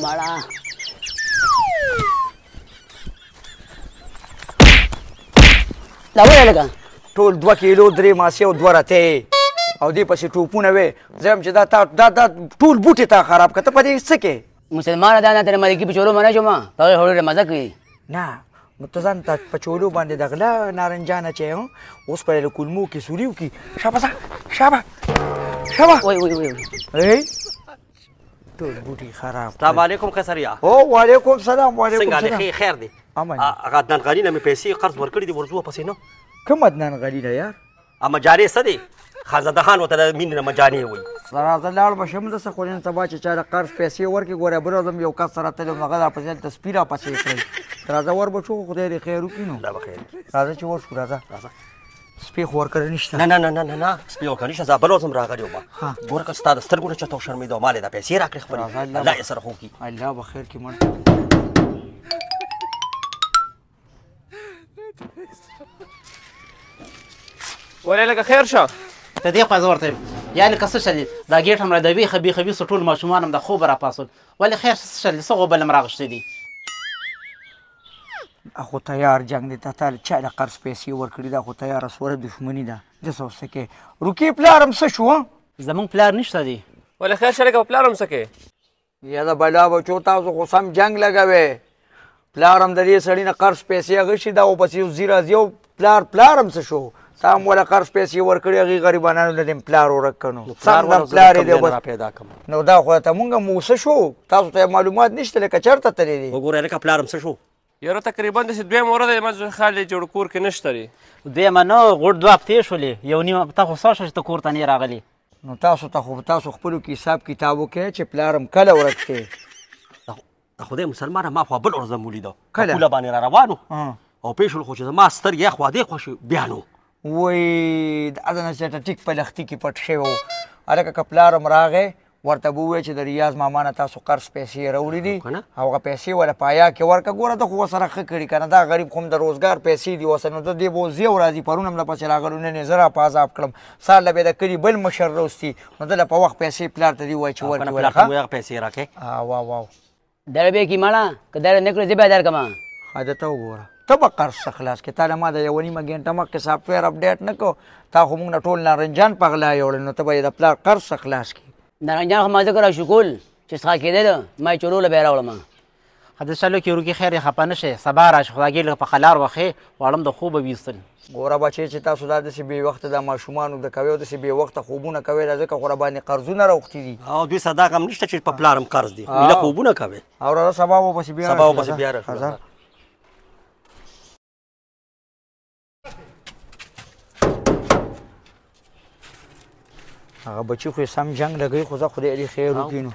مړه دا ولې لګه ټول 2 کیلو 3 ماسې او 2 رتې او دې پسې ټوپونه وې زه هم چې دا ټول بوټي تا خراب کړه ته په دې څه کې مسلمانه دا نه ترې ملکي په چولو منه شوم په هغې هغوی ډېره مزه کوي نه نو ته ځان ته په چولو باندې د غله نارنجانه چې اوس په کلمو کې سوري وکړي شابه ای ټول بوټي خراب السلام علیکم قیصریا او وعلیکم سلام وعلیکم څنګه سلام علي خیر دی امن هغه عدنان غني نه مې پیسې قرض ورکړي دي ورځو پسې نه کوم عدنان غني ده یار اما جاري څه دی خانزاده خان ورته د مینې نه مجانې وایي راځه لاړ به شم دسه خو نن سبا چې چا د قرض پیسې ورکړي ګوره بل ورځ یو کس سره تللی وم هغه راپسې هلته سپي راپسې کړئ راځه ور به شو خدای دې خیر وکړي نو دا به خیر راځه چې ورشو راځه سپي خو ورکړی نشته نه سپي ورکړی نشته زه بل ورځ هم راغلی وم ګوره که ستا د سترګو نه چاته وشرمېده ما دا پیسې راکړې خپلې الله یې سره خو وکړي الله به خیر کړي مړ ولې لکه خیر شه ته دې خوا زه ورته یم یا لکه څه شل دا ګیټ هم را د بیخه ټول ماشومان هم د خوبه راپاڅول ولې خیر څه شل څه غوبل هم راغښتې دي خو تیار جنگ دی ته چا د قرض پیسې ورکړي دا خو تیاره سوره دښمني ده داسې اوس څه کې روکي پلار هم څه شو زمونږ پلار نشته دی ولې خیر شه لکه پلار هم څه کوې یا د بلا بچو تاسو خو سم جنگ لګوې پلار هم د دې سړي نه قرض پیسې اخیستې دا ورپسې یو ځي راځي او پلار هم څه شو تا هم وله قرض پیسې ورکړي هغې غریبانانو له دې پلار ورک کړ نو سم د پلار یې دی پیدا کړم نو دا خو ته مونږ هم څه شو تاسو ته معلومات نشته لکه چېرته تللی دی وګوره لکه پلار هم څه شو یاره تقریبا داسې دویم ورځ دی ما خیال دی جوړ کور کې نشته دی دویمه نه غوټ 2 هفتې شولې یو نیم ته خو څه شوه چې ته کور ته نه راغلې نو تاسو خپلو کې حساب کتاب وکړئ چې پلار هم کله ورک دی د خدای مسلمانه ما خو بل ورځ هم ولیده کله؟ پوله باندې را روانو او پېښ ول خو چې زما سترګې اخوا دې خوا شو بیا نو وای دا نه چې ټیک په لختي کې پټ شوی و هلکه که پلار هم راغی ورته به ووایه چې د ریاض ماما نه تاسو قرض پیسې راوړي دي او هغه پیسې وله پایا کې ورکړه ګوره ته خو ورسره ښه کړي که نه دا غریب خو هم د روزګار پیسې دي ورسره نو ته دې به اوس ځي او راځي پرون هم دپسې راغلو نن یې زه را په عذاب کړم سهار له به د کلي بل مشر روستي نو ده له په وخت پیسې پلار ته دې ووایه چې ورکړي پلار ته هغه پیسې راکړې واو در به کې مړه که در نه کړو زه بیا درکړم ښه ته وګوره ته به قرض څه خلاص کړې تا له ما د یوه نیمه ګنټه مخکې سافټویر اپډیټ نه کړو تا خو موږ نه ټول نارنجان په غلا یوړل نو ته به یې د پلار قرض څه خلاص کړې نارنجان خو ما ذکر او شکول چې څښا کېدل ما یې چولو له بیا راوړم حدیث چلو کې روکي خیر یې خفه نه شئ سبا راشي خو دا ګیل په خلار وخې واړم د خوبه ویستل ګوره بچې چې تاسو دا داسې بې وخته د ماشومانو د کوئ او داسې بې وخته خوبونه کوئ دا ځکه خو را باندې قرضونه راوختي دي او دوی صداق هم نشته چې په پلار هم قرض دي میله خوبونه کوي او راځه سبا به پسې بیا سبا به پسې بیا راشو هغه بچي خو یې سم جنګ لګوي خو زه خدای دې خیر وکړي نو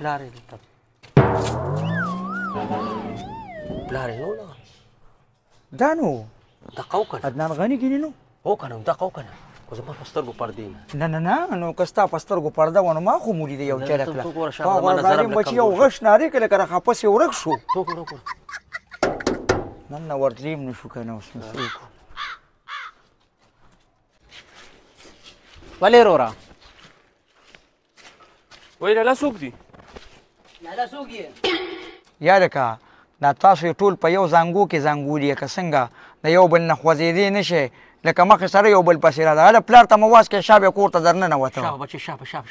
پلار یې نو دا نو دقه وکړه عدنان غني ګینې نو هو که نه دقه وکړه خو زما په سترګو پردې نه نو که ستا په سترګو پرده وه نو ما خو مولیده یو چرک ته ګوره شا له زما نظر هم بچي یو غش نارې کړه که راخپس یې ورک شو تو ګوره نن نه ورتلیم نه شو که نه اوس ولې وروره وایي لالا څوک دي لالا څوک یې یا لکه دا تاسو یې ټول په یو زانګو کې زانګولي که څنګه د یو بل نه خوځېدې نه شئ لکه مخکې سره یو بل پسې راځه هله پلار ته مواز کې شابې کور ته درننوته شابه بچې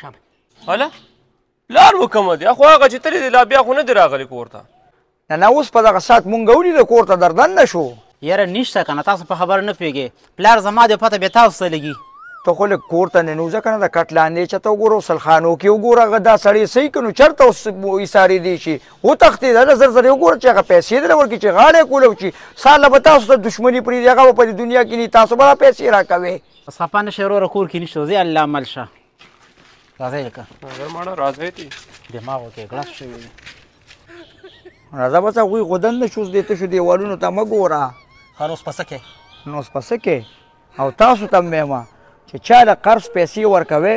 شابه هله پلار مو کومه دی خو هغه چې تللی دی لا بیا خو نه دی راغلی کور ته نه اوس په دغه ساعت مونږ ولیده کور ته دردننه شو یاره نشته که نه تاسو په خبره نه پوهېږئ پلار زما دی پته بیا تاسو ته لګي ته خو لږ کور ته ننوځه که نه د کټ لاندې چته وګوره سلخانو کې وګوره هغه دا سړی صحیح که نو چېرته اوس ایسارې دی شي وتښتېد هله زر یې وګوره چې هغه پیسې دله ورکړي چې غاړه یې کولی وچي سهار له به تاسو ته دښمني پرېږدي هغه به په دې دنیا کې نه تاسو به دا پیسې راکوې بس خفه نه شئ وروره کور کې نشته ځئ الله عمل شه راځئ لکه اگر ماړه راځئ تی دماغو کې ګړس شوي دی راځه بس هغوی خو دنده شو دې تشو دیوالونو ته مه ګوره ښه نو اوس په څه کې نو اوس په څه کې او تاسو ته هم وایم چې چا له قرض پیسې ورکوئ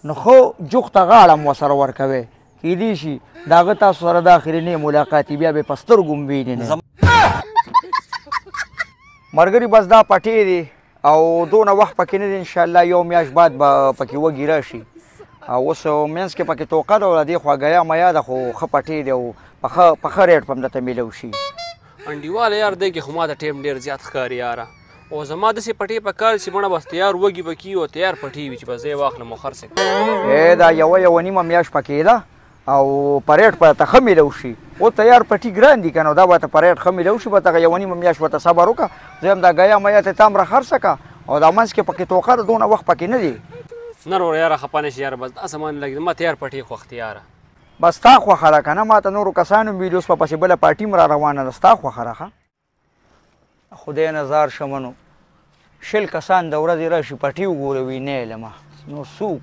نو خو جوخته غاړه هم ورسره ورکوئ کیدای شي د هغه تاسو سره د اخرنۍ ملاقات وي بیا به یې په سترګو هم وینې نه ملګري بس دا پټې دي او دونه وخت پکې نه دی انشاءالله یو میاشت بعد به پکې وږي راشي او اوس منځ کې پکې توقع ده او د دې خواږیا میا ده خو ښه پټې دی او په ښه ریټ په همدته میلو شي. انډیواله یار دی کې خو ما ته ټیم ډېر زیات ښکاري یاره. او زما داسې پټې په کار چې مړه بس تیار وږي به کي او تیار پټې وي چې بس زه یې واخلم او خرڅ کړم. دا یوه نیمه میاشت پکې ده او په ریټ به ته ښه میلو شي. او تیار پټي ګران دي که نه دا به ته په ریټ ښه میلو شي. به ته یوه نیمه میاشت به ته صبر وکړه. زه هم دا ګیا میا ته تام را خرڅه کړه او دا منځ کې پکې توقع ده دونه وخت پکې نه دی. نه وروره یاره خفه نه شي یاره بس داسې ما نه لګېده ما تیار پټې خوښ دي یاره. بس تا خوښه ده که نه ما ته نورو کسانو ویلي اوس په پسې بله پارټي م را روانه ده ستا خوښه ده ښه. خدای نزار شمنو 20 کسان د ورځې راشي پټي وګوروي نه یې لمه نو څوک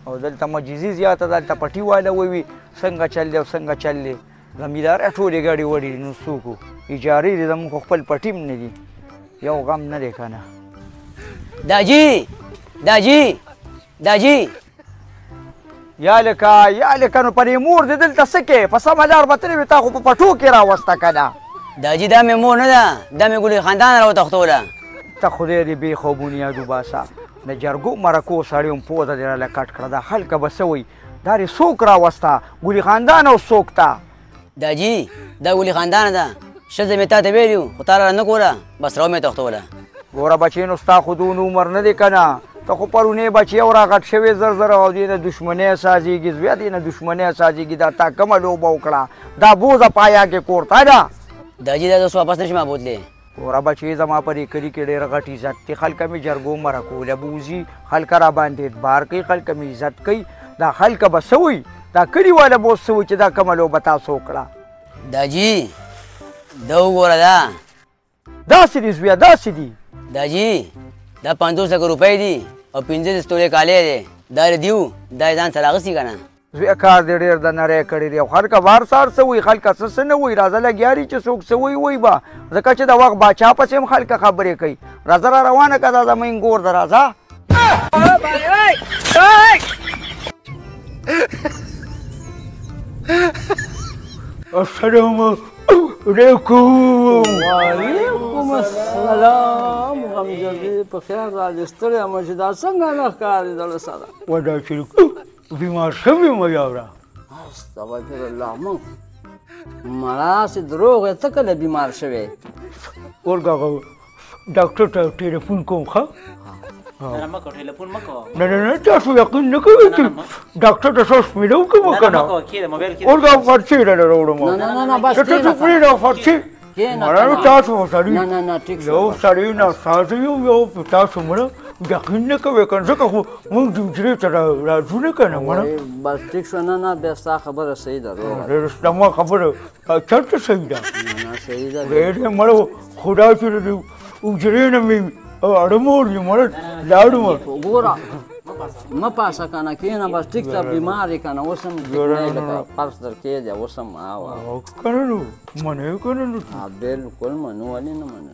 او دلته مجیزي زیاته ده دلته پټي والا ووي څنګه چل دی او څنګه چل دی زمیندار ټولې ګاډي وړي نو څوک اجارې دي زموږ خو خپل پټي م نه دي یو غم نه دی که نه. داجي یا لکه نو پرې مور دې دلته څه کې په سمه لار به تلې وي تا خو په پټو کې راوسته که نه. داجي دا مې مور نه ده دا مې ګلې خاندان راوتښتوله. ته خدای دې بې خو بنیاد وباسه د جرګو مرکو سړی هم پوزه دې راله کټ کړه دا خلکه به څه وایي دا دې څوک راوسته ګلي خاندان او څوک ته. داجي دا ګلې خاندانه ده ښځه مې تا ته ویلي وو خو تا را نه کوله بس را مې تښتوله. ګوره بچې نو ستا خو دونه عمر نه دی که نه ته خو پرونی بچې او راغټ شوې زر او دې نه دښمنۍ سازېږي زویه دې نه دښمنۍ سازېږي دا تا کومه لوبه وکړه دا بوزه پایا کې کور تا ده. داجي دا اوس واپس نشم بوتلی. ګوره بچې زما په دې کلي کې ډېر غټ عزت دی خلکه مې جرګو مرکوله بوځي خلکه را باندې اعتبار کوي خلکه مې عزت کوي دا خلکه به څه وایي دا کلي والا به اوس څه وایي چې دا کومه لوبه تاسو وکړه. داجي دا وګوره داسې دي زویه داسې دي. داجي دا 500 روپۍ دي او 15 تولې کالی دی دا دیو دا ځان سره اخیستي که نه. زویه کار دې ډېر د نری کړی دی او خلکه بار سهار څه وایي خلکه څه نه وایي راځه لګیا چې څوک څه وایي به ځکه چې د وخت باچا پسې هم خلکه خبرې کوي. راځه را روانه که دا زموږ ګور ده راځه. السلام علیکم. وعلیکم السلام غمجدي په خیر راځې ستړی یم چې دا څنګه نه ښکاري دله سره ودا چې بیمار شوی یم یاره. استغفرالله موږ مړه هسې دروغ یې ته کله بیمار شوی ورګه ډاکټر ته ټلیفون کوم ښه. نه تاسو یقین نه کوئ چې ډاکټر ته څه شمېره وکړم که نه ورګه فرچې راله راوړم ته پرېږده فرچې مړه تاسو سړي یو سړی ناسازه یو تاسو مړه یقین نه کوئ که نه ځکه خو موږ د حجرې ته راځو نه که نه مړه. بس ټیک شو نه بیا ستا خبره صحیح ده روغه زما خبره چېرته صحیح ده صحیح ده ډېر مړه خدا چې د حجرې نه مې اړمور دي مړه لاړم. ګوره مه پاسه که نه کښېنه بس ټیک ته بیمار یې که نه اوس هم لکه فرض در کې دی اوس هم که نه نو منې که نه نو بالکل منو ولې نه منو